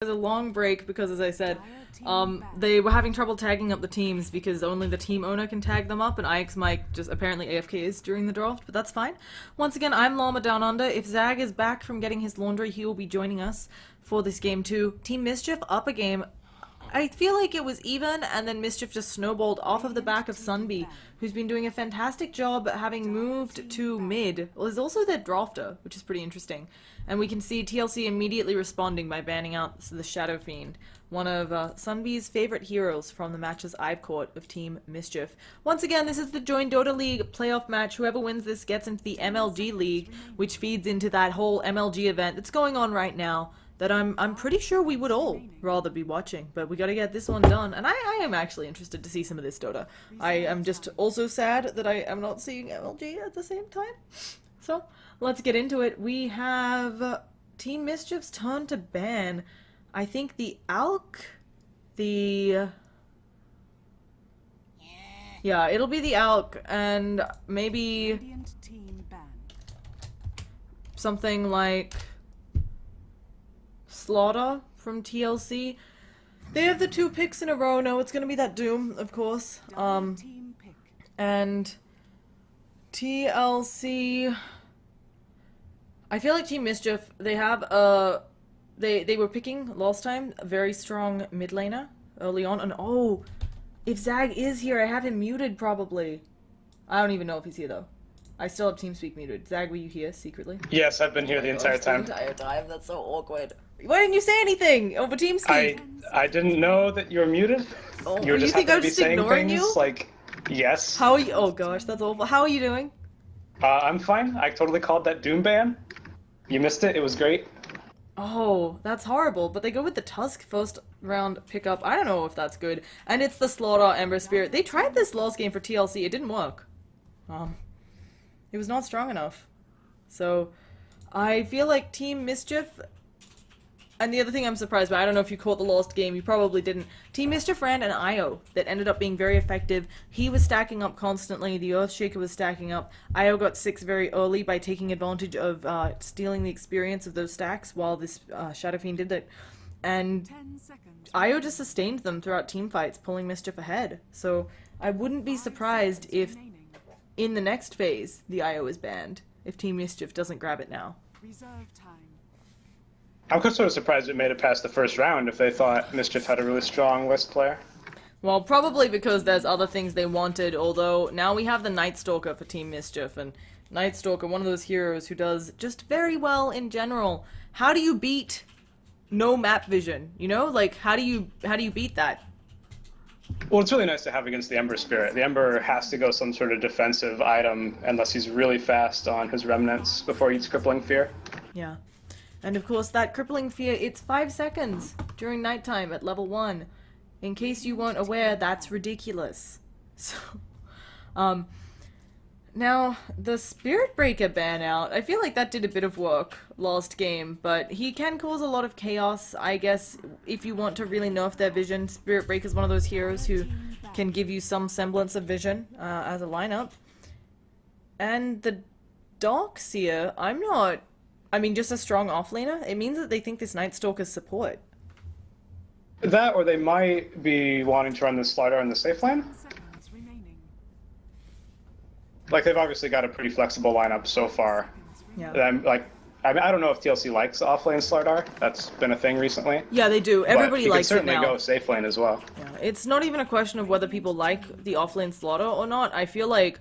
was a long break because, as I said, they were having trouble tagging up the teams because only the team owner can tag them up, and IX Mike just apparently AFK is during the draft, but that's fine. Once again, I'm Llama Down Under. If Zag is back from getting his laundry, he will be joining us for this game too. Team Mischief up a game. I feel like it was even, and then Mischief just snowballed off of the back of Sunbee, who's been doing a fantastic job having moved to mid. Well, there's also their drafter, which is pretty interesting. And we can see TLC immediately responding by banning out the Shadow Fiend, one of Sunbee's favorite heroes from the matches I've caught of Team Mischief. Once again, this is the Join Dota League playoff match. Whoever wins this gets into the MLG League, which feeds into that whole MLG event that's going on right now, that I'm pretty sure we would all rather be watching, but we gotta get this one done, and I am actually interested to see some of this Dota. I am just also sad that I am not seeing MLG at the same time. So, let's get into it. We have Team Mischief's turn to ban, I think the Alk, yeah, it'll be the Alk, and maybe something like Slaughter from TLC. They have the 2 picks in a row. No, it's gonna be that Doom, of course. And TLC, I feel like Team Mischief, they have they were picking last time a very strong mid laner early on, and oh, if Zag is here, I have him muted probably. I don't even know if he's here though. I still have TeamSpeak muted. Zag, were you here secretly? Yes, I've been here the entire time. The entire time? That's so awkward. Why didn't you say anything over TeamSpeak? I didn't know that you were muted. Oh, you were just think I happened was to be saying ignoring things you? like, yes. How are you? Oh gosh, that's awful. How are you doing? I'm fine. I totally called that Doom ban. You missed it. It was great. Oh, that's horrible. But they go with the Tusk first round pickup. I don't know if that's good. And it's the Slaughter Ember Spirit. They tried this last game for TLC. It didn't work. It was not strong enough. So, I feel like Team Mischief, and the other thing I'm surprised by, I don't know if you caught the last game, you probably didn't. Team Mischief ran an IO that ended up being very effective. He was stacking up constantly, the Earthshaker was stacking up. IO got 6 very early by taking advantage of stealing the experience of those stacks while this Shadow Fiend did it. And IO just sustained them throughout team fights, pulling Mischief ahead. So, I wouldn't be surprised if in the next phase, the IO is banned, if Team Mischief doesn't grab it now. I'm sort of surprised it made it past the first round if they thought Mischief had a really strong list player. Well, probably because there's other things they wanted, although now we have the Night Stalker for Team Mischief, and Night Stalker, one of those heroes who does just very well in general. How do you beat no map vision, you know? Like, how do you beat that? Well, it's really nice to have against the Ember Spirit. The Ember has to go some sort of defensive item unless he's really fast on his remnants before he eats Crippling Fear. Yeah. And of course, that Crippling Fear, it's 5 seconds during nighttime at level 1. In case you weren't aware, that's ridiculous. So, now, the Spirit Breaker ban out, I feel like that did a bit of work last game, but he can cause a lot of chaos, I guess, if you want to really nerf their vision. Spirit Breaker is one of those heroes who can give you some semblance of vision as a lineup. And the Darkseer, just a strong offlaner, it means that they think this Night Stalker's support. That, or they might be wanting to run the Slider in the safe lane. Like, they've obviously got a pretty flexible lineup so far. Yeah. I don't know if TLC likes off-lane Slardar. That's been a thing recently. Yeah, they do. Everybody likes it now. But you can certainly go safe lane as well. Yeah. It's not even a question of whether people like the off-lane Slaughter or not. I feel like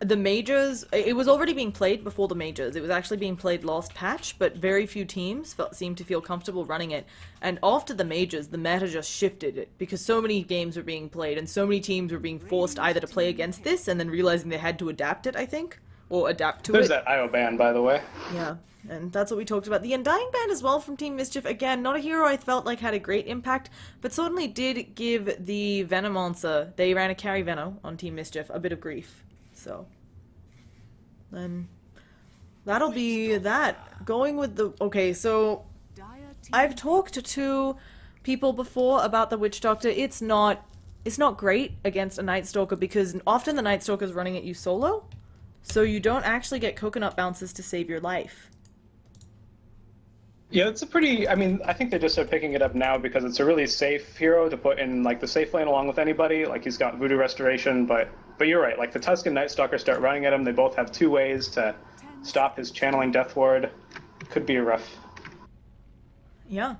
the majors, it was already being played before the majors. It was actually being played last patch, but very few teams seemed to feel comfortable running it. And after the majors, the meta just shifted it because so many games were being played and so many teams were being forced either to play against this and then realizing they had to adapt it, I think, or adapt to it. There's that IO ban, by the way. Yeah, and that's what we talked about. The Undying ban as well from Team Mischief. Again, not a hero I felt like had a great impact, but certainly did give the Venomancer, they ran a carry Veno on Team Mischief, a bit of grief. So, then that'll be that. Going with the... Okay, so I've talked to people before about the Witch Doctor. It's not great against a Night Stalker because often the Night Stalker's running at you solo, so you don't actually get coconut bounces to save your life. Yeah, it's a pretty. I mean, I think they just are picking it up now because it's a really safe hero to put in like the safe lane along with anybody. Like he's got Voodoo Restoration, but you're right. Like the Tusk and Night Stalker start running at him. They both have two ways to stop his channeling Death Ward. Could be rough. Yeah.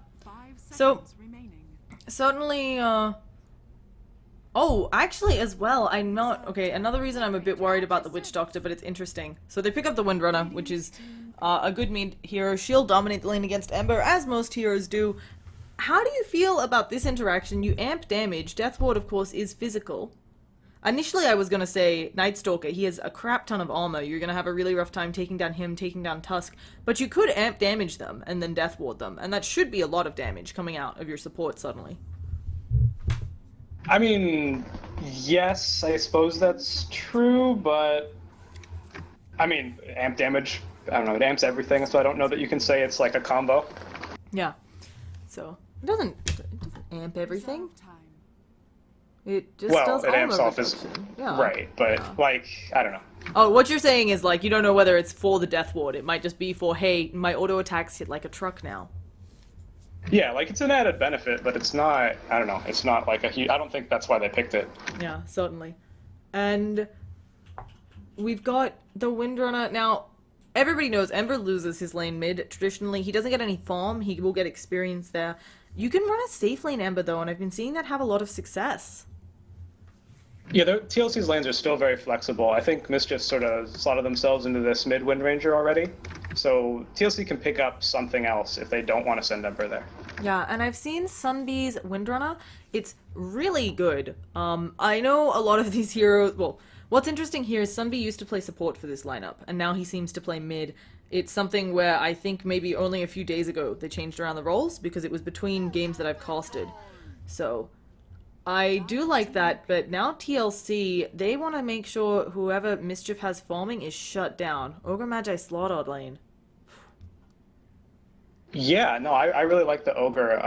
So certainly. Oh, actually, as well, I'm not... Okay, another reason I'm a bit worried about the Witch Doctor, but it's interesting. So they pick up the Windrunner, which is a good mid hero. She'll dominate the lane against Ember, as most heroes do. How do you feel about this interaction? You amp damage. Death Ward, of course, is physical. Initially, I was going to say Night Stalker. He has a crap ton of armor. You're going to have a really rough time taking down him, taking down Tusk. But you could amp damage them and then Death Ward them. And that should be a lot of damage coming out of your support suddenly. I mean, yes, I suppose that's true, but I mean, amp damage, I don't know, it amps everything, so I don't know that you can say it's like a combo. Yeah. So, it doesn't amp everything. It just does it amps off his... Yeah. Right, but like, I don't know. Oh, what you're saying is like, you don't know whether it's for the Death Ward. It might just be for, hey, my auto attacks hit like a truck now. Yeah, like it's an added benefit, but it's not, I don't know, it's not like a huge, I don't think that's why they picked it. Yeah, certainly. And we've got the Windrunner. Now, everybody knows Ember loses his lane mid. Traditionally, he doesn't get any farm. He will get experience there. You can run a safe lane Ember, though, and I've been seeing that have a lot of success. Yeah, the TLC's lanes are still very flexible. I think Mischief sort of slotted themselves into this mid Wind Ranger already. So TLC can pick up something else if they don't want to send Ember there. Yeah, and I've seen Sunbee's Windrunner. It's really good. I know a lot of these heroes... Well, what's interesting here is Sunbee used to play support for this lineup, and now he seems to play mid. It's something where I think maybe only a few days ago they changed around the roles, because it was between games that I've casted. So, I do like that, but now TLC, they want to make sure whoever Mischief has farming is shut down. Ogre Magi slaughtered lane. Yeah, no, I really like the Ogre.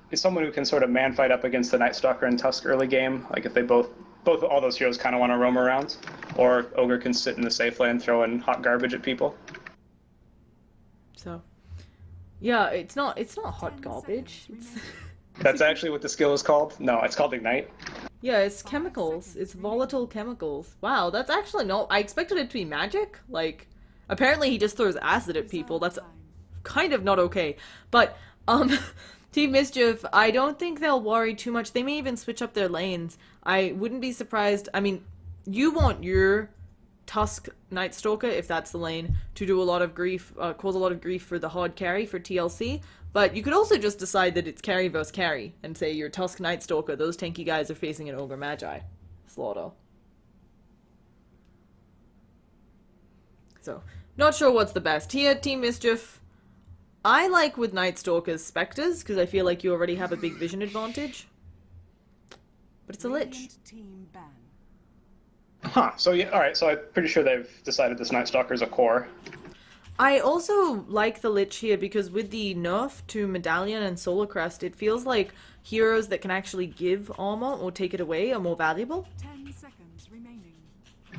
He's someone who can sort of man fight up against the Night Stalker and Tusk early game. Like if they both all those heroes kind of want to roam around, or Ogre can sit in the safe lane throwing hot garbage at people. So, yeah, it's not hot garbage. That's actually what the skill is called? No, it's called Ignite. Yeah, it's chemicals. It's volatile chemicals. Wow, that's actually no... I expected it to be magic. Like, apparently he just throws acid at people. That's kind of not okay. But, Team Mischief, I don't think they'll worry too much. They may even switch up their lanes. I wouldn't be surprised. I mean, you want your Tusk Night Stalker, if that's the lane, to do a lot of grief, cause a lot of grief for the hard carry for TLC. But you could also just decide that it's carry versus carry, and say your Tusk Night Stalker, those tanky guys are facing an Ogre Magi. Slaughter. So, not sure what's the best. Here, Team Mischief, I like with Night Stalkers Spectres, because I feel like you already have a big vision advantage. But it's a Lich. Huh, so yeah, alright, so I'm pretty sure they've decided this Night Stalker is a core. I also like the Lich here because with the nerf to Medallion and Solar Crest, it feels like heroes that can actually give armor or take it away are more valuable. 10 seconds remaining.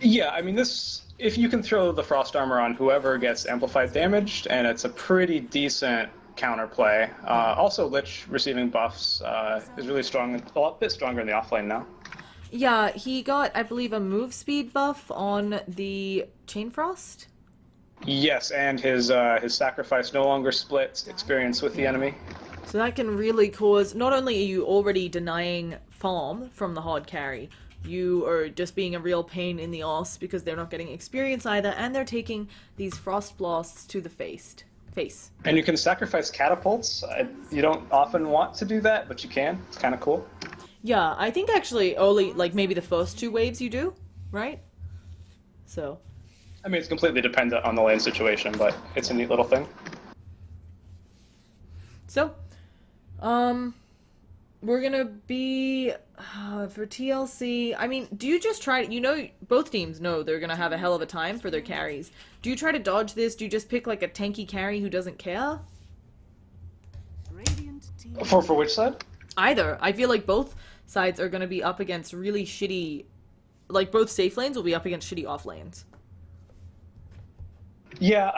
Yeah, I mean this, if you can throw the Frost Armor on whoever gets amplified damaged, and it's a pretty decent counterplay. Also, Lich receiving buffs is really strong, a bit stronger in the offlane now. Yeah, he got, I believe, a move speed buff on the Chain Frost. Yes, and his sacrifice no longer splits experience with the enemy. So that can really cause, not only are you already denying farm from the hard carry, you are just being a real pain in the ass because they're not getting experience either, and they're taking these frost blasts to the face. And you can sacrifice catapults. You don't often want to do that, but you can. It's kind of cool. Yeah, I think actually only, like, maybe the first 2 waves you do, right? So... I mean, it's completely dependent on the lane situation, but it's a neat little thing. So, we're gonna be, for TLC, I mean, do you just try, you know, both teams know they're gonna have a hell of a time for their carries. Do you try to dodge this? Do you just pick, like, a tanky carry who doesn't care? For which side? Either. I feel like both sides are gonna be up against really shitty, like, both safe lanes will be up against shitty off lanes. Yeah,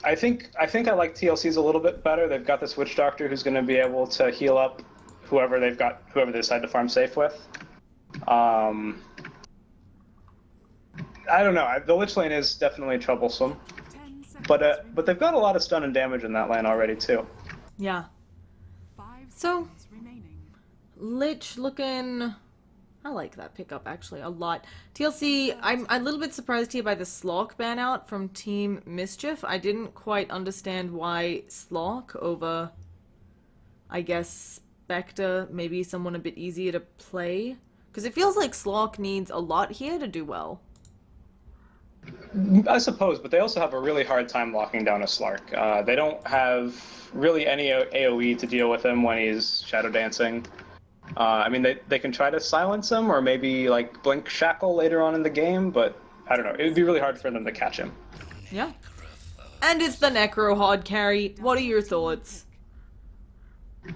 I like TLC's a little bit better. They've got this Witch Doctor who's going to be able to heal up whoever they decide to farm safe with. I don't know. The Lich lane is definitely troublesome, but they've got a lot of stun and damage in that lane already too. Yeah. So, Lich looking... I like that pickup, actually, a lot. TLC, I'm a little bit surprised here by the Slork ban out from Team Mischief. I didn't quite understand why Slork over, I guess, Spectre, maybe someone a bit easier to play. Because it feels like Slork needs a lot here to do well. I suppose, but they also have a really hard time locking down a Slark. They don't have really any AoE to deal with him when he's shadow dancing. I mean, they can try to silence him or maybe like blink shackle later on in the game, but I don't know. It would be really hard for them to catch him. Yeah. And it's the Necro hard carry. What are your thoughts?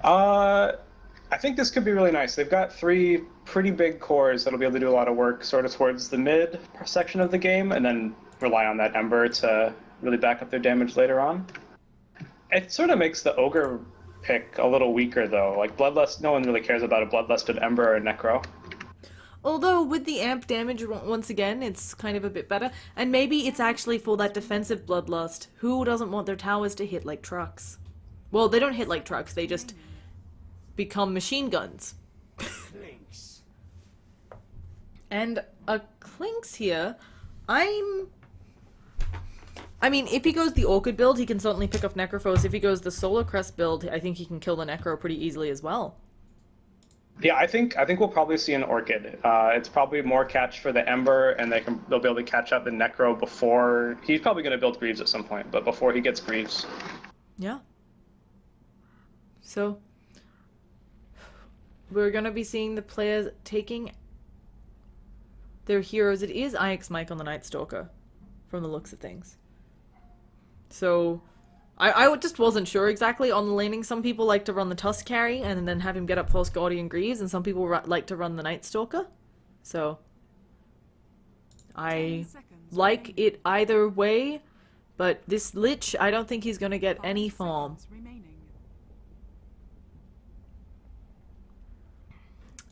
I think this could be really nice. They've got 3 pretty big cores that'll be able to do a lot of work sort of towards the mid section of the game, and then rely on that Ember to really back up their damage later on. It sort of makes the Ogre pick a little weaker, though. Like, Bloodlust, no one really cares about a Bloodlusted Ember or Necro. Although, with the amp damage, once again, it's kind of a bit better. And maybe it's actually for that defensive Bloodlust. Who doesn't want their towers to hit like trucks? Well, they don't hit like trucks, they just become machine guns. And a Clinks here, I mean, if he goes the Orchid build, he can certainly pick off Necrophos. If he goes the Solar Crest build, I think he can kill the Necro pretty easily as well. Yeah, I think we'll probably see an Orchid. It's probably more catch for the Ember, and they'll be able to catch up the Necro before... He's probably going to build Greaves at some point, but before he gets Greaves. Yeah. So, we're going to be seeing the players taking their heroes. It is IX Mike on the Night Stalker, from the looks of things. So, I just wasn't sure exactly on the laning. Some people like to run the Tusk carry and then have him get up False Guardian Greaves, and some people like to run the Night Stalker. So, I like it either way, but this Lich, I don't think he's going to get any farm.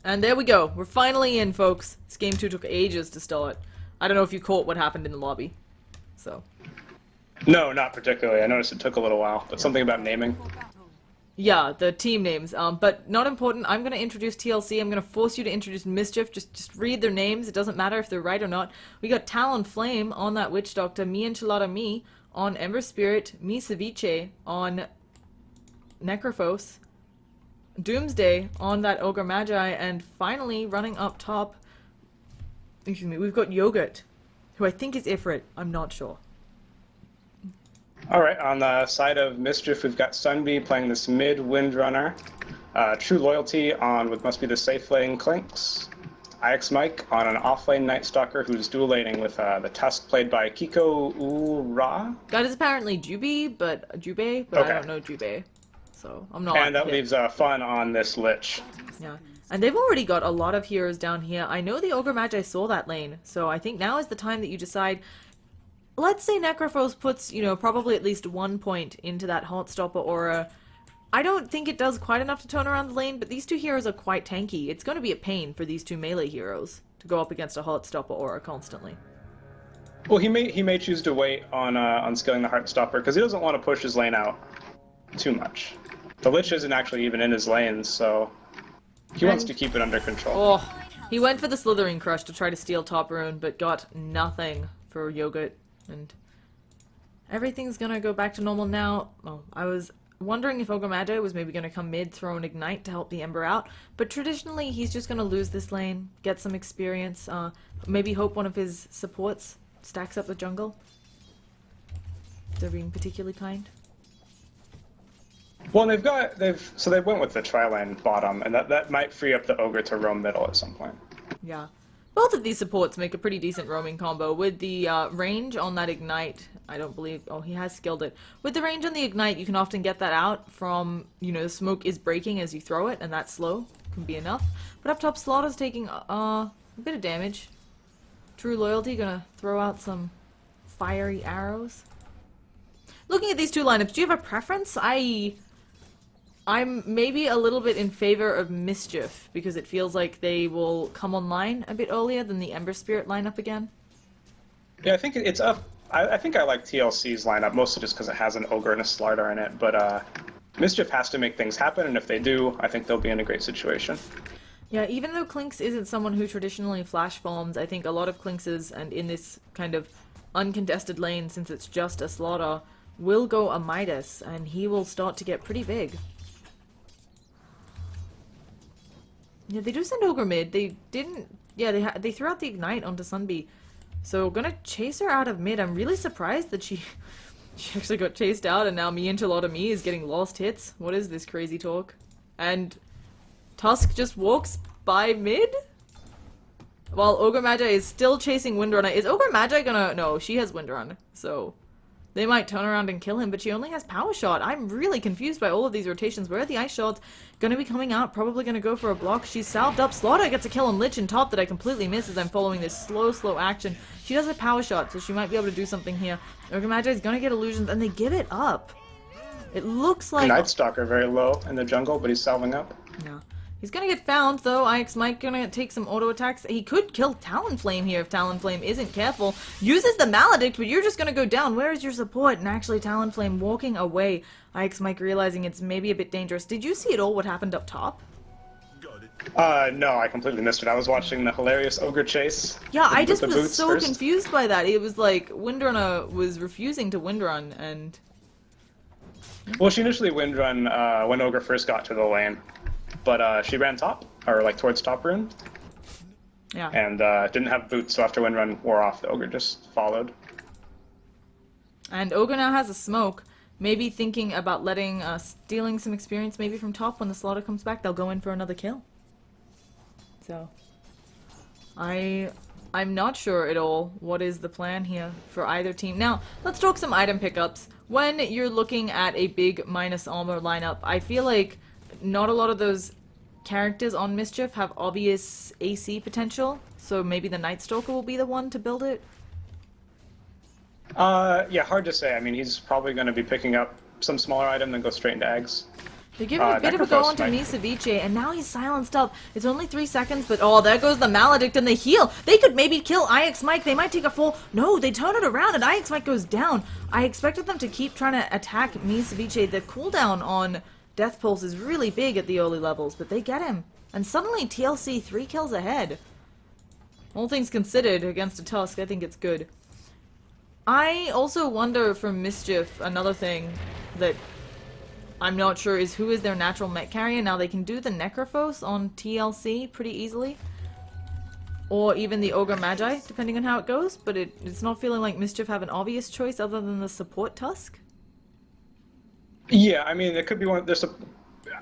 And there we go. We're finally in, folks. This game 2 took ages to start. I don't know if you caught what happened in the lobby. So... No, not particularly. I noticed it took a little while, but something about naming. Yeah, the team names. But not important. I'm going to introduce TLC. I'm going to force you to introduce Mischief. Just read their names. It doesn't matter if they're right or not. We got Talon Flame on that Witch Doctor. Me Enchilada Me on Ember Spirit. Me Ceviche on Necrophos. Doomsday on that Ogre Magi. And finally, running up top, excuse me, we've got Yogurt, who I think is Ifrit. I'm not sure. Alright, on the side of Mischief, we've got Sunbee playing this mid Windrunner. True Loyalty on what must be the safe lane Clinks. IX Mike on an off-lane Night Stalker who's dual laning with the Tusk played by Kiko Ura. That is apparently Jubei, but okay. I don't know Jubei. So, I'm not... And that leaves Fun on this Lich. Yeah. And they've already got a lot of heroes down here. I know the Ogre Magi saw that lane, so I think now is the time that you decide... Let's say Necrophos puts, you know, probably at least 1 point into that Heartstopper aura. I don't think it does quite enough to turn around the lane, but these 2 heroes are quite tanky. It's going to be a pain for these 2 melee heroes to go up against a Heartstopper aura constantly. Well, he may choose to wait on skilling the Heartstopper because he doesn't want to push his lane out too much. The Lich isn't actually even in his lanes, so he wants to keep it under control. Oh, he went for the Slithering Crush to try to steal top rune, but got nothing for Yogurt. And everything's gonna go back to normal now. Oh, I was wondering if Ogre Magi was maybe gonna come mid, throw an Ignite to help the Ember out, but traditionally he's just gonna lose this lane, get some experience, maybe hope one of his supports stacks up the jungle. They're being particularly kind. Well, they went with the tri-lane bottom, and that might free up the Ogre to roam middle at some point. Yeah. Both of these supports make a pretty decent roaming combo. With the range on that Ignite, I don't believe... Oh, he has skilled it. With the range on the Ignite, you can often get that out from, you know, the smoke is breaking as you throw it, and that slow can be enough. But up top, Slaughter's taking a bit of damage. True Loyalty gonna throw out some fiery arrows. looking at these two lineups, do you have a preference? I'm maybe a little bit in favor of Mischief, because it feels like they will come online a bit earlier than the Ember Spirit lineup again. Yeah, I think it's up. I think I like TLC's lineup, mostly just because it has an Ogre and a Slardar in it, but Mischief has to make things happen, and if they do, I think they'll be in a great situation. Yeah, even though Clinks isn't someone who traditionally flash bombs, I think a lot of Clinkses, and in this kind of uncontested lane, since it's just a Slaughter, will go a Midas, and he will start to get pretty big. Yeah, they do send Ogre mid. They didn't... Yeah, they threw out the Ignite onto Sunbee. So, gonna chase her out of mid. I'm really surprised that she actually got chased out, and now me Enchilada Me is getting lost hits. What is this crazy talk? And Tusk just walks by mid? While Ogre Magi is still chasing Windrunner. Is Ogre Magi gonna... No, she has Windrun, so... They might turn around and kill him, but she only has Power Shot. I'm really confused by all of these rotations. Where are the Ice Shots going to be coming out? Probably going to go for a block. She's salved up. Slaughter gets a kill on Lich and top that I completely miss as I'm following this slow action. She does a Power Shot, so she might be able to do something here. Ogre Magi is going to get illusions, and they give it up. It looks like... Night Stalker very low in the jungle, but he's salving up. No. He's gonna get found, though. IX Mike gonna take some auto attacks. He could kill Talonflame here if Talonflame isn't careful. Uses the Maledict, but you're just gonna go down. Where is your support? And actually Talonflame walking away. IX Mike realizing it's maybe a bit dangerous. Did you see at all what happened up top? No, I completely missed it. I was watching the hilarious Ogre chase. Yeah, I just was so first. confused by that. It was like Windrunner was refusing to Windrun, and... Well, she initially Windrun when Ogre first got to the lane. But she ran top, or like towards top rune. Yeah. And didn't have boots, so after Windrun wore off, the Ogre just followed. And Ogre now has a smoke. Maybe thinking about letting, stealing some experience maybe from top when the Slaughter comes back. They'll go in for another kill. So, I'm not sure at all what is the plan here for either team. Now, let's talk some item pickups. When you're looking at a big minus armor lineup, I feel like not a lot of those characters on Mischief have obvious AC potential, so maybe the Night Stalker will be the one to build it? Yeah, hard to say. I mean, he's probably going to be picking up some smaller item then go straight into eggs. They give him a bit of a go onto Mischief, and now he's silenced up. It's only 3 seconds, but oh, there goes the Maledict and the heal. They could maybe kill IX Mike. They might take a full... No, they turn it around, and IX Mike goes down. I expected them to keep trying to attack Mischief. The cooldown on Death Pulse is really big at the early levels, but they get him. And suddenly TLC 3 kills ahead. All things considered, against a Tusk, I think it's good. I also wonder from Mischief, another thing that I'm not sure is who is their natural mech carrier. Now they can do the Necrophos on TLC pretty easily. Or even the Ogre Magi, depending on how it goes. But it's not feeling like Mischief have an obvious choice other than the support Tusk. Yeah, I mean, it could be one. There's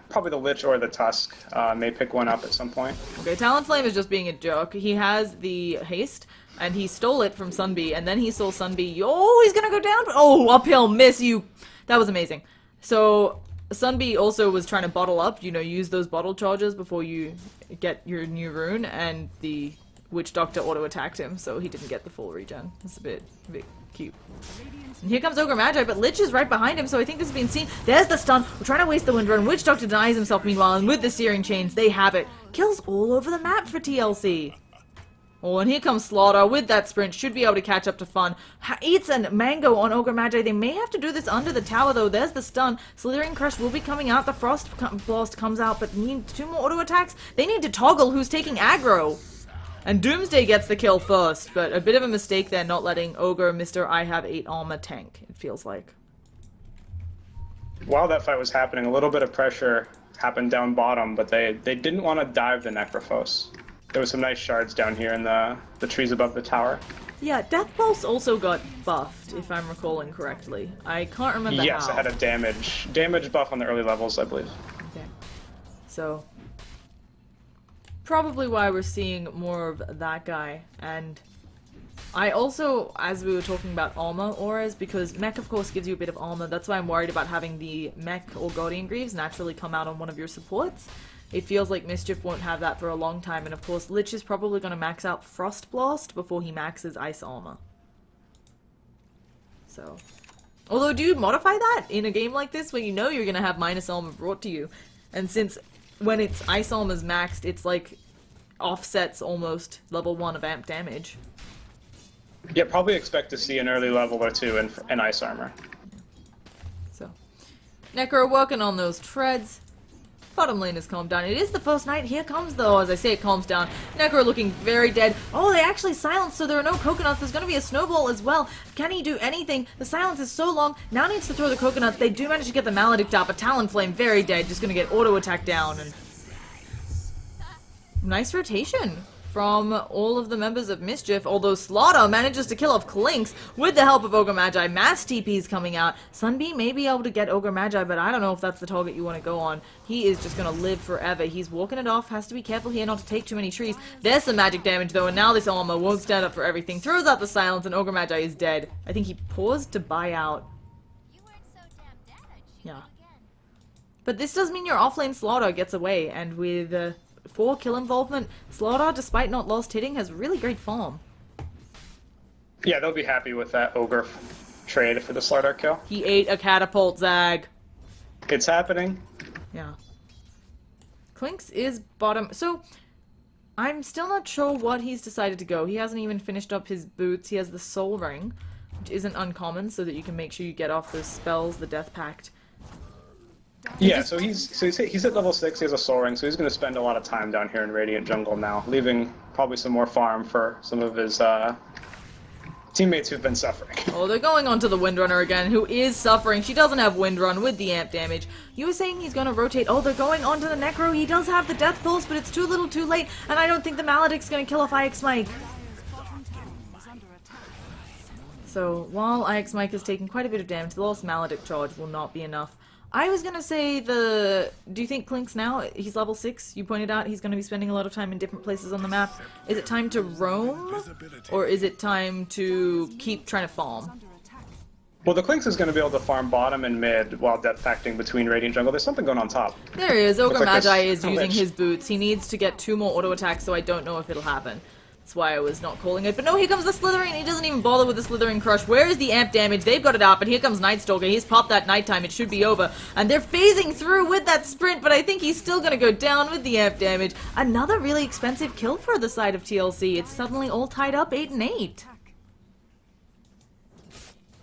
probably the Lich or the Tusk may pick one up at some point. Okay, Talonflame is just being a jerk. He has the haste, and he stole it from Sunbee, and then he stole Sunbee. Oh, he's gonna go down. Oh, uphill miss you. That was amazing. So Sunbee also was trying to bottle up, you know, use those bottle charges before you get your new rune, and the Witch Doctor auto-attacked him, so he didn't get the full regen. It's a bit cute. And here comes Ogre Magi, but Lich is right behind him, so I think this is being seen. There's the stun. We're trying to waste the wind run. Witch Doctor denies himself meanwhile, and with the Searing Chains, they have it. Kills all over the map for TLC. Oh, and here comes Slaughter with that sprint. Should be able to catch up to Fun. Eats a mango on Ogre Magi. They may have to do this under the tower, though. There's the stun. Slithering Crush will be coming out. The Frost Blast comes out, but need 2 more auto attacks. They need to toggle who's taking aggro. And Doomsday gets the kill first, but a bit of a mistake there not letting Ogre Mr. I have 8 armor tank, it feels like. While that fight was happening, a little bit of pressure happened down bottom, but they didn't want to dive the Necrophos. There was some nice shards down here in the trees above the tower. Yeah, Death Pulse also got buffed, if I'm recalling correctly. I can't remember how. Yes, it had a damage buff on the early levels, I believe. Okay. So, probably why we're seeing more of that guy. And I also, as we were talking about armor auras, because mech of course gives you a bit of armor, that's why I'm worried about having the mech or Guardian Greaves naturally come out on one of your supports. It feels like Mischief won't have that for a long time, and of course Lich is probably going to max out Frost Blast before he maxes Ice Armor. So, Although, do you modify that in a game like this where you know you're going to have minus armor brought to you? And since when it's ice armor's maxed, it's like offsets almost level 1 of amp damage. Yeah, probably expect to see an early level or two in ice armor. So, Necro working on those treads. Bottom lane has calmed down. It is the first night. Here comes, though, as I say, it calms down. Necro looking very dead. Oh, they actually silenced, so there are no coconuts. There's going to be a snowball as well. Can he do anything? The silence is so long. Now needs to throw the coconuts. They do manage to get the Maledict up. A Talonflame, very dead. Just going to get auto-attack down. And nice rotation from all of the members of Mischief, although Slaughter manages to kill off Clinks with the help of Ogre Magi. Mass TP's coming out. Sunbeam may be able to get Ogre Magi, but I don't know if that's the target you want to go on. He is just going to live forever. He's walking it off. Has to be careful here not to take too many trees. There's some magic damage, though, and now this armor won't stand up for everything. Throws out the silence, and Ogre Magi is dead. I think he paused to buy out. Yeah. But this does mean your offlane Slaughter gets away, and with 4 kill involvement, Slaughter, despite not lost hitting, has really great form. Yeah, they'll be happy with that Ogre trade for the Slaughter kill. He ate a catapult, Zag. It's happening. Yeah. Clinks is bottom. So, I'm still not sure what he's decided to go. He hasn't even finished up his boots. He has the Soul Ring, which isn't uncommon, so that you can make sure you get off the spells, the Death Pact. Yeah, so he's at level 6, he has a Soul Ring, so he's going to spend a lot of time down here in Radiant Jungle now, leaving probably some more farm for some of his teammates who've been suffering. Oh, they're going on to the Windrunner again, who is suffering. She doesn't have Windrun with the amp damage. You were saying he's going to rotate. Oh, they're going on to the Necro. He does have the Death Pulse, but it's too little too late, and I don't think the Maledict's going to kill off IX Mike. So, while IX Mike is taking quite a bit of damage, the last Maledict charge will not be enough. I was gonna say do you think Clinks now, he's level 6, you pointed out he's gonna be spending a lot of time in different places on the map. Is it time to roam? Or is it time to keep trying to farm? Well, the Clinks is going to be able to farm bottom and mid while Death Pacting between Radiant Jungle. There's something going on top. There he is, Ogre Looks like Magi there's is a using lich. his boots. He needs to get 2 more auto attacks, so I don't know if it'll happen. That's why I was not calling it. But no, here comes the Slithering. He doesn't even bother with the Slithering Crush. Where is the amp damage? They've got it up, and here comes Night Stalker. He's popped that nighttime. It should be over. And they're phasing through with that sprint, but I think he's still going to go down with the amp damage. Another really expensive kill for the side of TLC. It's suddenly all tied up 8 and 8.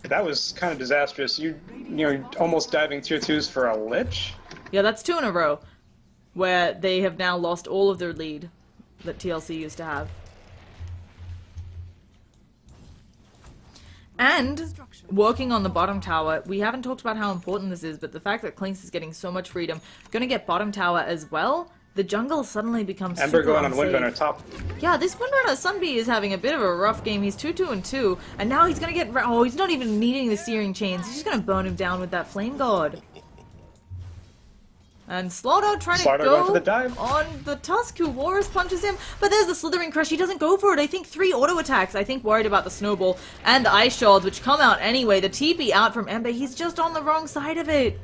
That was kind of disastrous. You know, almost diving tier 2s for a Lich? Yeah, that's 2 in a row, where they have now lost all of their lead that TLC used to have. And, working on the bottom tower, we haven't talked about how important this is, but the fact that Clinks is getting so much freedom, gonna get bottom tower as well, the jungle suddenly becomes Ember super going on unsafe. Windrunner top. Yeah, this Windrunner Sunbee is having a bit of a rough game. He's 2-2-2, and now he's gonna get... Oh, he's not even needing the Searing Chains. He's just gonna burn him down with that Flame God. And Slaughter trying Slaughter to going go for the dive. on the Tusk, who Walrus punches him, but there's the Slithering Crush. He doesn't go for it. I think 3 auto attacks. I think worried about the Snowball and the Ice Shards, which come out anyway. The TP out from Ember. He's just on the wrong side of it.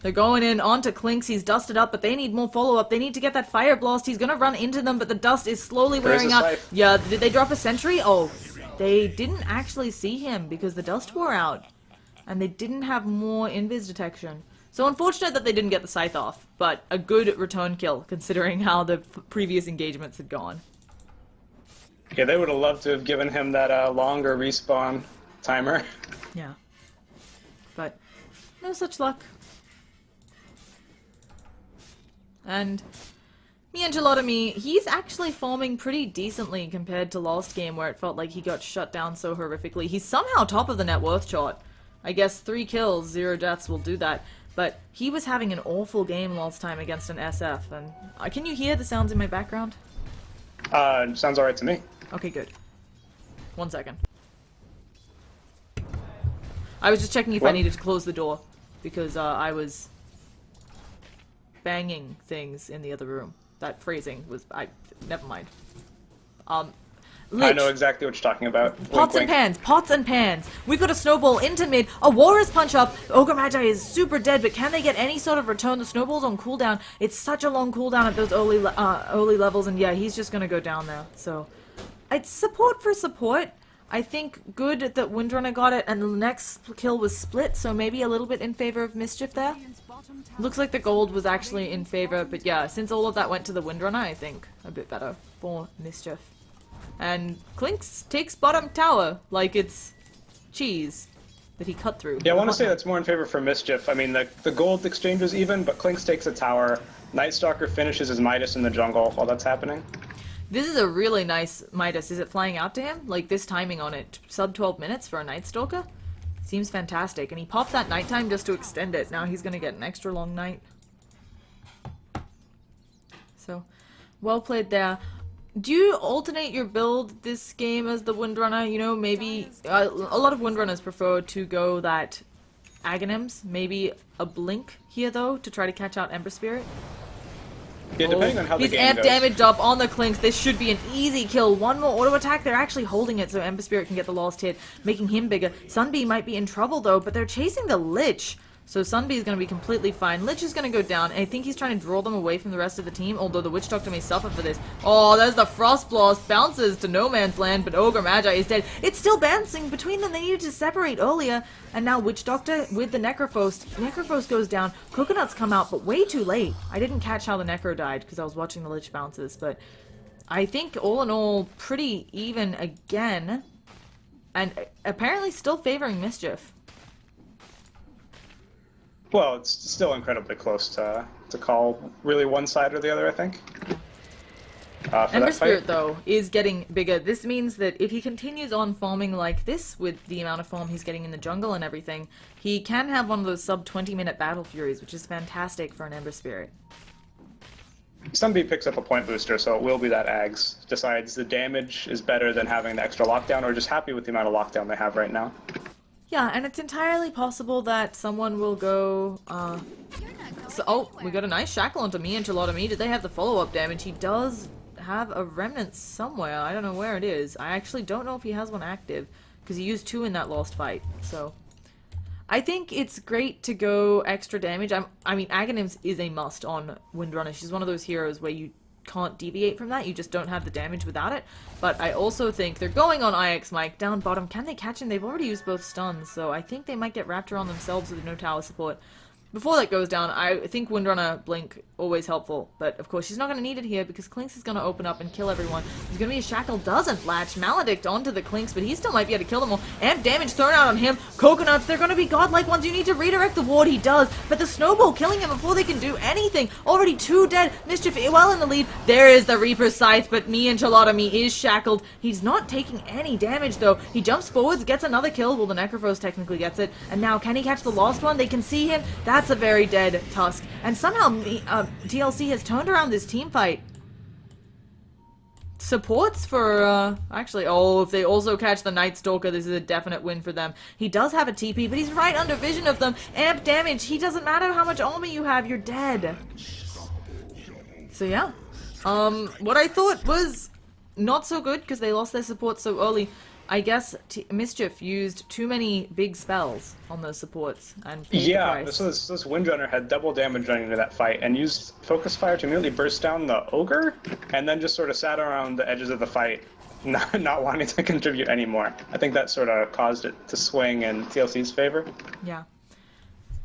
They're going in onto Clinks. He's dusted up, but they need more follow-up. They need to get that Fire Blast. He's gonna run into them, but the dust is slowly wearing out. Scythe. Yeah, did they drop a sentry? Oh, they didn't actually see him because the dust wore out. And they didn't have more invis detection. So unfortunate that they didn't get the Scythe off, but a good return kill, considering how the previous engagements had gone. Yeah, they would have loved to have given him that longer respawn timer. Yeah. But no such luck. And Miangelotomy, he's actually farming pretty decently compared to last game where it felt like he got shut down so horrifically. He's somehow top of the net worth chart. I guess 3 kills, 0 deaths will do that. But he was having an awful game last time against an SF, and can you hear the sounds in my background? Sounds alright to me. Okay, good. 1 second. I was just checking if I What? needed to close the door, because I was banging things in the other room. That phrasing was... never mind. Lich. I know exactly what you're talking about. Pots and pans, pots and pans. We've got a snowball into mid, a Walrus punch up. Ogre Magi is super dead, but can they get any sort of return? The snowball's on cooldown. It's such a long cooldown at those early levels, and yeah, he's just gonna go down there. So, it's support for support. I think good that Windrunner got it, and the next kill was split, so maybe a little bit in favor of Mischief there. Looks like the gold was actually in favor, but yeah, since all of that went to the Windrunner, I think a bit better for Mischief. And Clinks takes bottom tower like it's cheese that he cut through. Yeah, I want to say that's more in favor for Mischief. I mean, the gold exchange was even, but Clinks takes a tower. Night Stalker finishes his Midas in the jungle while that's happening. This is a really nice Midas. Is it flying out to him? Like, this timing on it, sub 12 minutes for a Night Stalker? Seems fantastic. And he popped that nighttime just to extend it. Now he's going to get an extra long night. So, well played there. Do you alternate your build this game as the Windrunner? You know, maybe a lot of Windrunners prefer to go that Aghanims. Maybe a Blink here, though, to try to catch out Ember Spirit. Yeah, depending on how the he's game amp goes. damage up on the Clinks. This should be an easy kill. One more auto attack. They're actually holding it so Ember Spirit can get the last hit, making him bigger. Sunbee might be in trouble, though, but they're chasing the Lich. So Sunbee is going to be completely fine. Lich is going to go down, and I think he's trying to draw them away from the rest of the team, although the Witch Doctor may suffer for this. Oh, there's the Frost Blast. Bounces to no man's land, but Ogre Magi is dead. It's still bouncing between them. They needed to separate earlier, and now Witch Doctor with the Necrophos. Necrophos goes down. Coconuts come out, but way too late. I didn't catch how the Necro died, because I was watching the Lich bounces, but I think all in all, pretty even again, and apparently still favoring Mischief. Well, it's still incredibly close to call really one side or the other, I think. Ember Spirit, though, is getting bigger. This means that if he continues on farming like this, with the amount of farm he's getting in the jungle and everything, he can have one of those sub 20-minute Battle Furies, which is fantastic for an Ember Spirit. Sunbee picks up a point booster, so it will be that Ags decides the damage is better than having the extra lockdown, or just happy with the amount of lockdown they have right now. Yeah, and it's entirely possible that someone will go, oh, we got a nice shackle onto me and Chalotomy. Did they have the follow-up damage? He does have a remnant somewhere. I don't know where it is. I actually don't know if he has one active, because he used 2 in that last fight, so... I think it's great to go extra damage. I mean, Aghanims is a must on Windrunner. She's one of those heroes where you can't deviate from that. You just don't have the damage without it. But I also think they're going on IX Mike down bottom. Can they catch him? They've already used both stuns, so I think they might get Raptor on themselves with no tower support. Before that goes down, I think Windrunner Blink, always helpful. But, of course, she's not going to need it here because Clinks is going to open up and kill everyone. There's going to be a Shackle, doesn't latch. Maledict onto the Clinks, but he still might be able to kill them all. Amp damage thrown out on him. Coconuts, they're going to be godlike ones. You need to redirect the ward. He does. But the Snowball killing him before they can do anything. Already 2 dead. Mischief well in the lead. There is the Reaper's Scythe, but me and Chalotomy is shackled. He's not taking any damage, though. He jumps forwards, gets another kill. Well, the Necrophos technically gets it. And now, can he catch the last one? They can see him. That's a very dead Tusk, and somehow TLC has turned around this team fight. Supports for, actually, oh, if they also catch the Night Stalker, this is a definite win for them. He does have a TP, but he's right under vision of them. Amp damage, he doesn't matter how much armor you have, you're dead. So yeah, what I thought was not so good, because they lost their support so early. I guess Mischief used too many big spells on those supports and paid the price. So this Windrunner had double damage running into that fight and used Focus Fire to immediately burst down the Ogre, and then just sort of sat around the edges of the fight, not wanting to contribute anymore. I think that sort of caused it to swing in TLC's favor. Yeah.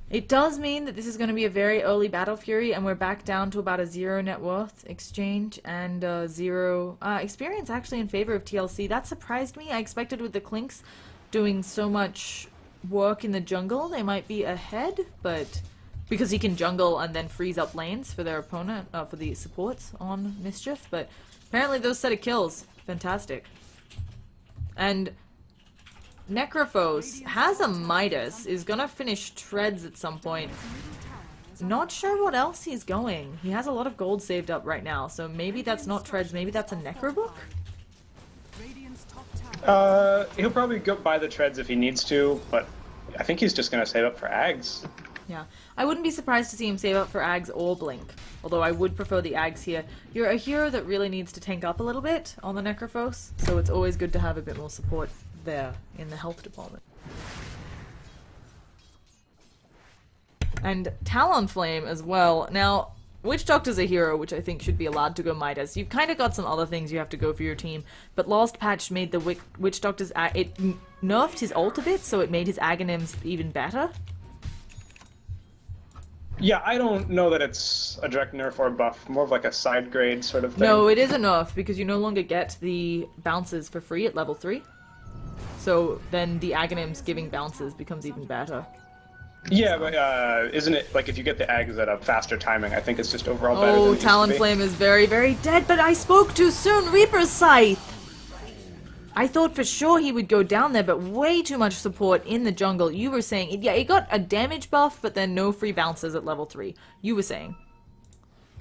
It does mean that this is going to be a very early Battle Fury, and we're back down to about a 0 net worth exchange and 0 experience actually in favor of TLC. That surprised me. I expected with the Clinks doing so much work in the jungle, they might be ahead, but because he can jungle and then freeze up lanes for their opponent, for the supports on Mischief, but apparently those set of kills, fantastic. And Necrophos has a Midas, is gonna finish Treads at some point. Not sure what else he's going. He has a lot of gold saved up right now, so maybe that's not Treads, maybe that's a Necrobook? He'll probably go buy the Treads if he needs to, but I think he's just gonna save up for Ags. Yeah, I wouldn't be surprised to see him save up for Ags or Blink, although I would prefer the Ags here. You're a hero that really needs to tank up a little bit on the Necrophos, so it's always good to have a bit more support there in the health department. And Talonflame as well. Now, Witch Doctor's a hero, which I think should be allowed to go Midas. You've kind of got some other things you have to go for your team, but last patch made the Witch Doctor's... it nerfed his ult a bit, so it made his Aghanims even better. Yeah, I don't know that it's a direct nerf or buff, more of like a side grade sort of thing. No, it is a nerf, because you no longer get the bounces for free at level 3. So then the Aghanims giving bounces becomes even better. Yeah, but isn't it, like, if you get the Ags at a faster timing, I think it's just overall better than it used to be. Talonflame is very, very dead, but I spoke too soon! Reaper's Scythe! I thought for sure he would go down there, but way too much support in the jungle. You were saying, yeah, he got a damage buff, but then no free bounces at level 3. You were saying.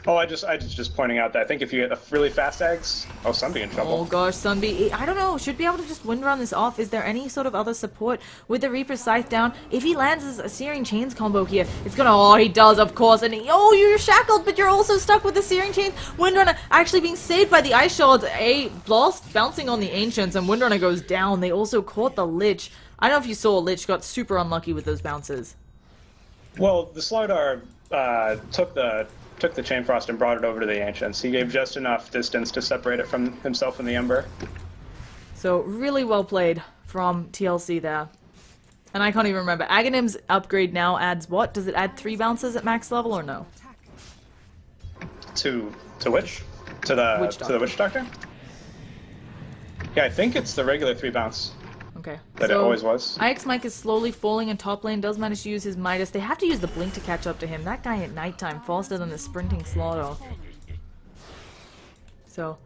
Oh, I just pointing out that I think if you get a really fast Ags, oh, Sunby in trouble. Oh gosh, Sunby, I don't know, should be able to just windrun this off. Is there any sort of other support with the Reaper's Scythe down? If he lands a Searing Chains combo here, it's gonna, oh, he does, of course, and oh, you're shackled, but you're also stuck with the Searing Chains. Windrunner actually being saved by the Ice Shards, a blast bouncing on the Ancients, and Windrunner goes down. They also caught the Lich. I don't know if you saw, Lich got super unlucky with those bounces. Well, the Slardar took the Chain Frost and brought it over to the Ancients. He gave just enough distance to separate it from himself and the Ember. So, really well played from TLC there. And I can't even remember. Aghanim's upgrade now adds what? Does it add 3 bounces at max level or no? To which? To the Witch Doctor? Yeah, I think it's the regular 3 bounce. Okay. That it always was. IX Mike is slowly falling in top lane, does manage to use his Midas. They have to use the blink to catch up to him. That guy at nighttime faster than the sprinting Slaughter. So,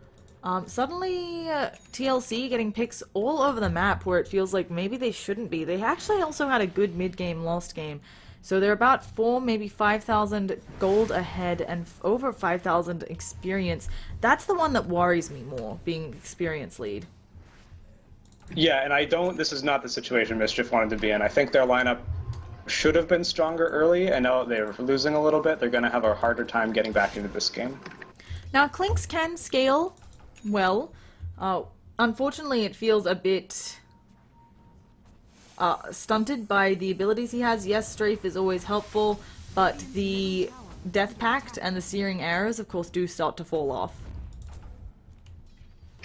suddenly TLC getting picks all over the map where it feels like maybe they shouldn't be. They actually also had a good mid-game last game. So they're about 4, maybe 5,000 gold ahead and over 5,000 experience. That's the one that worries me more, being experience lead. Yeah, and this is not the situation Mischief wanted to be in. I think their lineup should have been stronger early. I know they're losing a little bit. They're going to have a harder time getting back into this game. Now, Clinks can scale well. Unfortunately, it feels a bit stunted by the abilities he has. Yes, Strafe is always helpful, but the Death Pact and the Searing Arrows, of course, do start to fall off.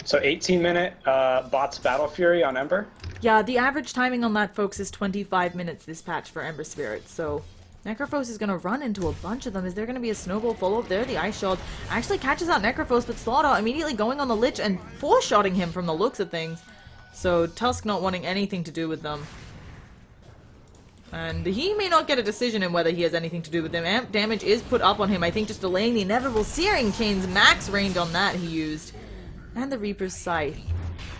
So 18-minute bots Battle Fury on Ember? Yeah, the average timing on that, folks, is 25 minutes this patch for Ember Spirit, so Necrophos is going to run into a bunch of them. Is there going to be a snowball follow-up there? The Ice Shard actually catches out Necrophos, but Slaughter immediately going on the Lich and four-shotting him from the looks of things. So Tusk not wanting anything to do with them. And he may not get a decision in whether he has anything to do with them. Amp damage is put up on him, I think just delaying the inevitable Searing Chains. Max range on that he used. And the Reaper's Scythe.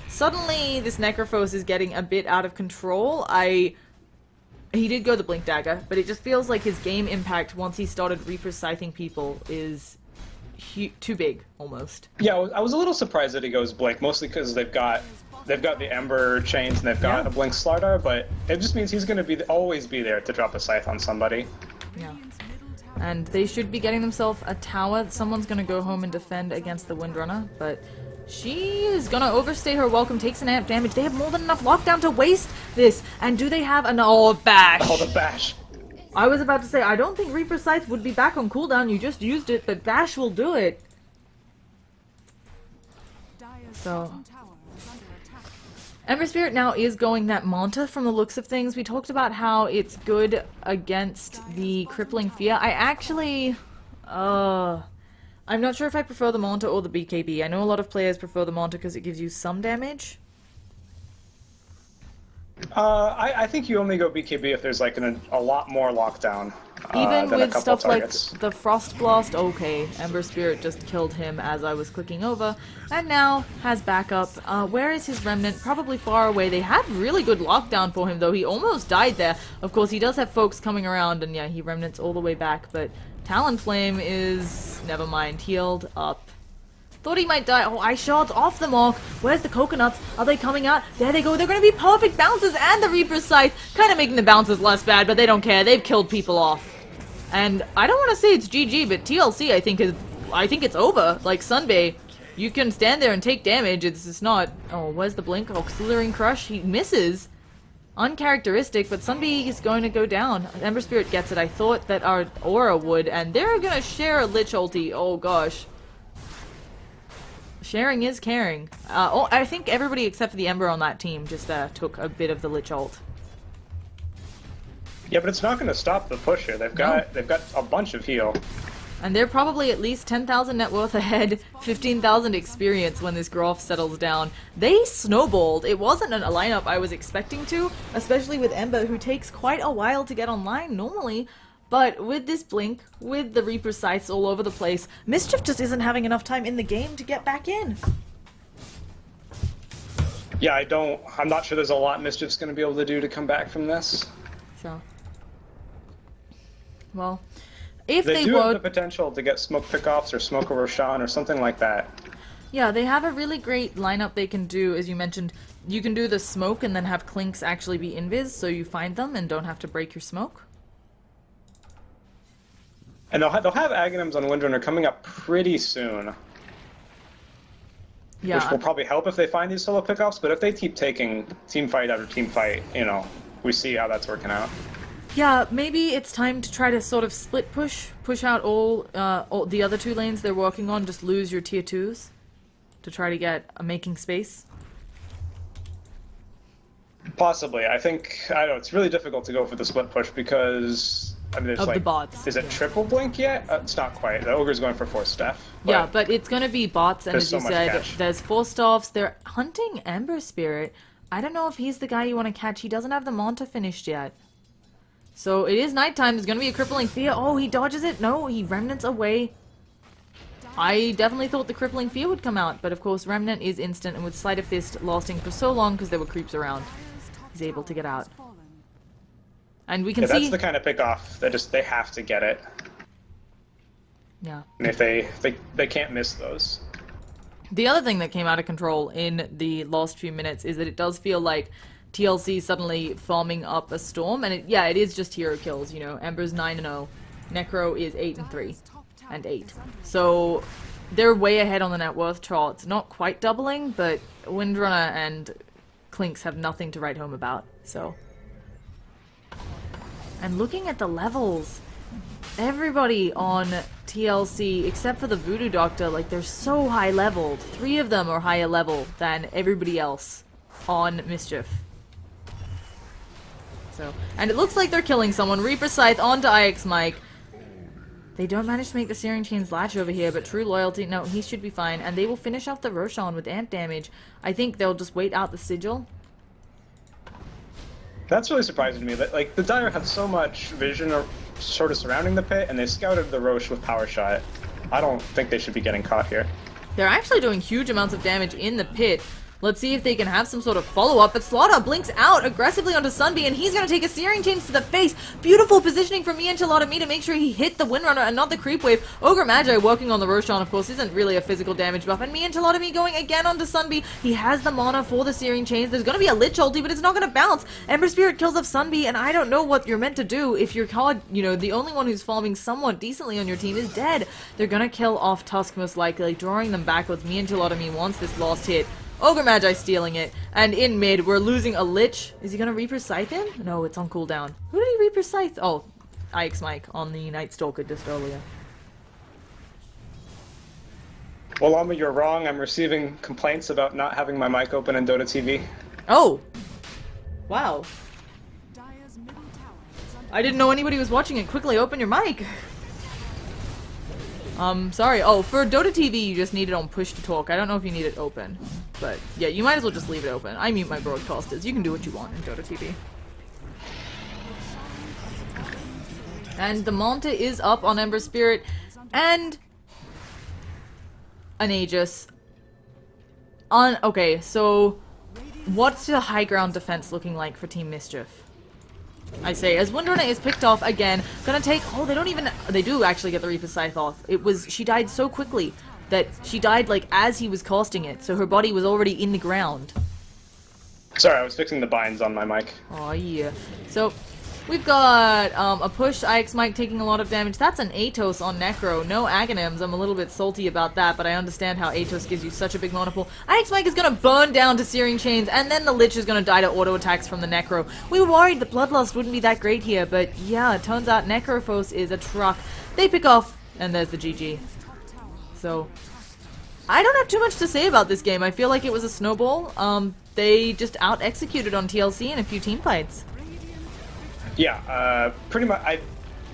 Suddenly, this Necrophos is getting a bit out of control. He did go the Blink Dagger, but it just feels like his game impact once he started Reaper's Scything people is too big, almost. Yeah, I was a little surprised that he goes Blink, mostly because they've got the Ember Chains and they've got a Blink Slardar, but it just means he's going to always be there to drop a Scythe on somebody. Yeah. And they should be getting themselves a tower. Someone's going to go home and defend against the Windrunner, but she is gonna overstay her welcome, takes an amp damage. They have more than enough lockdown to waste this. And do they have an bash? Oh, the bash. I was about to say, I don't think Reaper's Scythe would be back on cooldown. You just used it, but bash will do it. So Ember Spirit now is going that Manta from the looks of things. We talked about how it's good against the Crippling Fear. I actually I'm not sure if I prefer the Manta or the BKB. I know a lot of players prefer the Manta because it gives you some damage. I think you only go BKB if there's like a lot more lockdown. Even than with a couple stuff targets. like the Frost Blast, okay, Ember Spirit just killed him as I was clicking over, and now has backup. Where is his Remnant? Probably far away. They had really good lockdown for him, though. He almost died there. Of course, he does have folks coming around, and yeah, he Remnants all the way back, but Talonflame is, never mind, healed up. Thought he might die. Oh, Ice Shards off the mark. Where's the coconuts? Are they coming out? There they go. They're going to be perfect bounces, and the Reaper's Scythe kind of making the bounces less bad, but they don't care. They've killed people off. And I don't want to say it's GG, but TLC I think it's over. Like Sunbay, you can stand there and take damage. It's not. Oh, where's the blink? Oh, Slithering Crush. He misses. Uncharacteristic, but Sunby is going to go down. Ember Spirit gets it. I thought that our Aura would, and they're gonna share a Lich ulti. Oh gosh. Sharing is caring. I think everybody except for the Ember on that team just took a bit of the Lich ult. Yeah, but it's not going to stop the push here. They've got a bunch of heal. And they're probably at least 10,000 net worth ahead, 15,000 experience when this Groff settles down. They snowballed. It wasn't a lineup I was expecting to, especially with Ember, who takes quite a while to get online normally. But with this blink, with the Reaper scythes all over the place, Mischief just isn't having enough time in the game to get back in. Yeah, I'm not sure there's a lot Mischief's going to be able to do to come back from this. So, well, if they they do would... have the potential to get smoke pickoffs or smoke a Roshan or something like that. Yeah, they have a really great lineup they can do, as you mentioned. You can do the smoke and then have Clinks actually be invis, so you find them and don't have to break your smoke. And they'll have Aghanims on Windrunner coming up pretty soon. Yeah. Which will probably help if they find these solo pickoffs, but if they keep taking team fight after team fight, you know, we see how that's working out. Yeah, maybe it's time to try to sort of split push out all the other two lanes they're working on, just lose your tier 2s to try to get a making space. Possibly. I don't know, it's really difficult to go for the split push because, I mean, there's Of like, the bots. Is it triple blink yet? It's not quite. The Ogre's going for Force Staff. Yeah, but it's gonna be bots, and as you so much said, cash. there's Force Staffs. They're hunting Ember Spirit. I don't know if he's the guy you want to catch. He doesn't have the Manta finished yet. So it is nighttime. There's gonna be a crippling fear. Oh, he dodges it. No, he remnants away. I definitely thought the crippling fear would come out, but of course remnant is instant, and with Sleight of Fist lasting for so long because there were creeps around, he's able to get out. And we can see that's the kind of pick-off that they have to get it. Yeah. And if they can't miss those. The other thing that came out of control in the last few minutes is that it does feel like TLC suddenly farming up a storm, and it is just hero kills, you know. Ember's 9-0, Necro is 8-3 and 8. So they're way ahead on the net worth charts. Not quite doubling, but Windrunner and Clinks have nothing to write home about. So, and looking at the levels, everybody on TLC, except for the Voodoo Doctor, like, they're so high leveled. 3 of them are higher level than everybody else on Mischief. So, and it looks like they're killing someone. Reaper Scythe onto IX Mike. They don't manage to make the Searing Chains latch over here, but True Loyalty, no, he should be fine. And they will finish off the Roshan with amp damage. I think they'll just wait out the Sigil. That's really surprising to me. That, like, the Dire have so much vision sort of surrounding the pit, and they scouted the Roche with Power Shot. I don't think they should be getting caught here. They're actually doing huge amounts of damage in the pit. Let's see if they can have some sort of follow-up, but Slaughter blinks out aggressively onto Sunby, and he's going to take a Searing Chains to the face. Beautiful positioning from me and Chilotami to make sure he hit the Windrunner and not the Creep Wave. Ogre Magi working on the Roshan, of course, isn't really a physical damage buff, and me and Chilotami going again onto Sunby. He has the mana for the Searing Chains. There's going to be a Lich ulti, but it's not going to bounce. Ember Spirit kills off Sunby, and I don't know what you're meant to do if your card, you know, the only one who's farming somewhat decently on your team is dead. They're going to kill off Tusk most likely, drawing them backwards. Me and Chilotami wants this last hit. Ogre Magi stealing it, and in mid, we're losing a Lich. Is he gonna Reaper Scythe him? No, it's on cooldown. Who did he Reaper Scythe? Oh, IX Mike on the Night Stalker just earlier. Well, Llama, you're wrong. I'm receiving complaints about not having my mic open in Dota TV. Oh! Wow. I didn't know anybody was watching it. Quickly open your mic! Sorry. Oh, for Dota TV, you just need it on push to talk. I don't know if you need it open. But, yeah, you might as well just leave it open. I mute my broadcasters. You can do what you want in Dota TV. And the Manta is up on Ember Spirit. And an Aegis. Okay, so what's the high ground defense looking like for Team Mischief? I say, as Windrunner is picked off again, gonna take, they do actually get the Reaper Scythe off. She died so quickly that she died, like, as he was casting it, so her body was already in the ground. Sorry, I was fixing the binds on my mic. Oh yeah. So, We've got a push, IX Mike taking a lot of damage. That's an Atos on Necro. No Aghanims. I'm a little bit salty about that, but I understand how Atos gives you such a big mana pool. IX Mike is going to burn down to Searing Chains, and then the Lich is going to die to auto attacks from the Necro. We were worried the Bloodlust wouldn't be that great here, but yeah, it turns out Necrophos is a truck. They pick off, and there's the GG. So, I don't have too much to say about this game. I feel like it was a snowball. They just out-executed on TLC in a few team fights. Yeah, pretty much.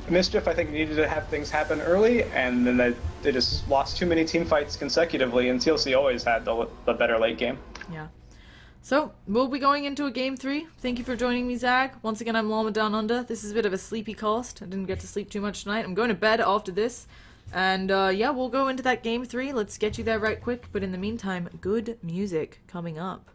Mischief, I think, needed to have things happen early, and then they just lost too many team fights consecutively, and TLC always had the better late game. Yeah. So, we'll be going into a game 3. Thank you for joining me, Zag. Once again, I'm Llama Down Under. This is a bit of a sleepy cast. I didn't get to sleep too much tonight. I'm going to bed after this. And, yeah, we'll go into that game 3. Let's get you there right quick. But in the meantime, good music coming up.